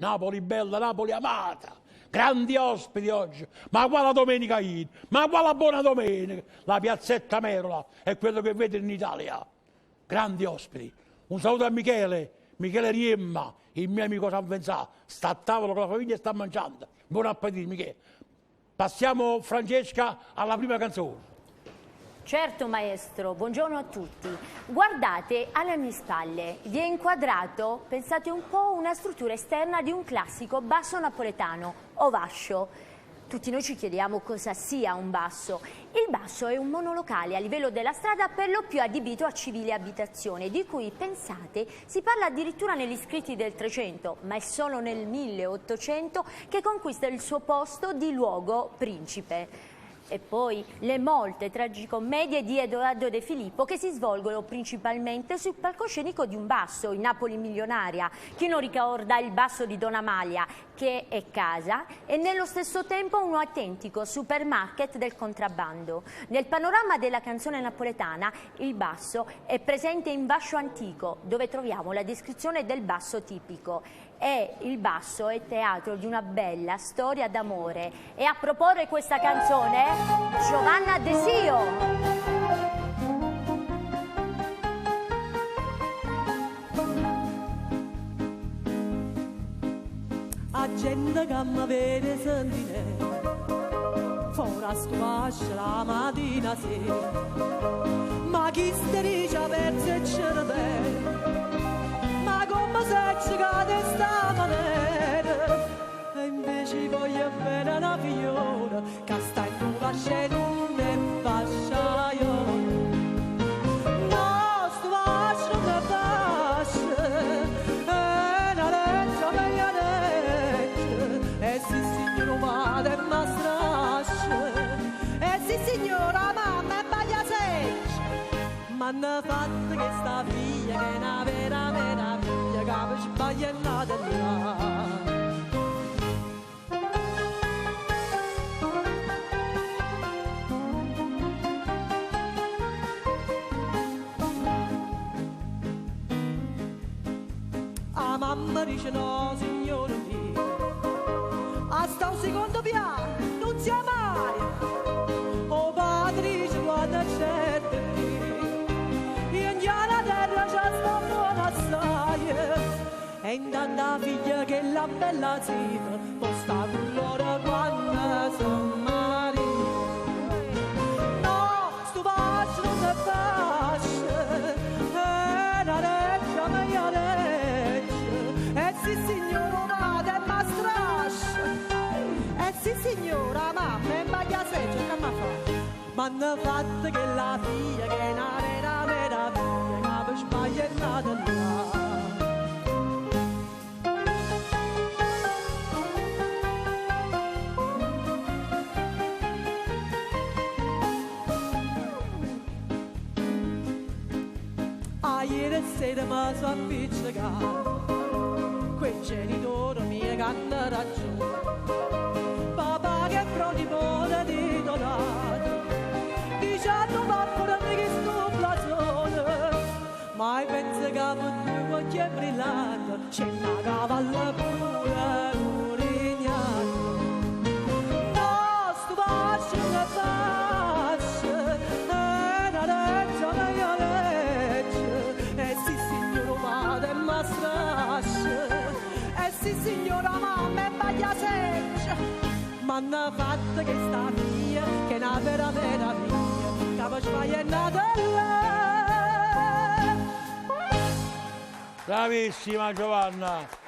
Napoli bella, Napoli amata. Grandi ospiti oggi, ma quale domenica in? Ma quale buona domenica? La piazzetta Merola è quello che vede in Italia. Grandi ospiti. Un saluto a Michele Riemma, il mio amico San Venzà. Sta a tavola con la famiglia e sta mangiando. Buon appetito, Michele. Passiamo, Francesca, alla prima canzone. Certo maestro, buongiorno a tutti. Guardate alle mie spalle, vi è inquadrato, pensate un po', una struttura esterna di un classico basso napoletano, o vascio. Tutti noi ci chiediamo cosa sia un basso. Il basso è un monolocale a livello della strada per lo più adibito a civile abitazione, di cui, pensate, si parla addirittura negli scritti del 300, ma è solo nel 1800 che conquista il suo posto di luogo principe. E poi le molte tragicommedie di Edoardo De Filippo che si svolgono principalmente sul palcoscenico di un basso, in Napoli milionaria. Chi non ricorda il basso di Donna Amalia, che è casa e nello stesso tempo un autentico supermarket del contrabbando. Nel panorama della canzone napoletana il basso è presente in Vascio Antico, dove troviamo la descrizione del basso tipico. E il basso è teatro di una bella storia d'amore. E a proporre questa canzone Giovanna Desio. A gente che mi vede sentire fuori a squascia la mattina sera, ma chi sterice perso il cervello, ma come se ci cade sta maniera, e invece voglio bene una figliora che sta in un vascello e vasciaio. No, sto vascio non è vascio, è una legge meglio legge, e sì signora madre ma strascia, e sì signora mamma e baglia seccia, ma hanno fatto che sta figlia che è una vera meraviglia, che mi sbaglia e nata là. A mamma dice no signore mio, a sta un secondo piano non sia mai, o padre dice guarda certo in chiara terra c'è sta buona assai, e intanto la figlia che è la bella zita posta con loro quando sono marito. No, sto fascio non è fascio, è una legge meglio legge, e sì signora madre ma strascia, e sì signora mamma e baglia seccia, che mi fa? Ma hanno fatto che la figlia che è una vera meraviglia, che mi sbaglia e nata là. Ieri sera mi sono appiccicato, quei genitori miei che hanno ragione, papà che è pronipote di Donato, dicendo papà che sto blasone, ma penso che per due occhi è brillato, c'è una cavalla pure murignata. No, sto fascio non è fascio, è una legge meglio legge, e sì signora madre ma strascia, e sì signora mamma e baglia seccia, ma hanno fatto che sta figlia che è una vera meraviglia, che mi sbaglia e nata là. Bravissima Giovanna.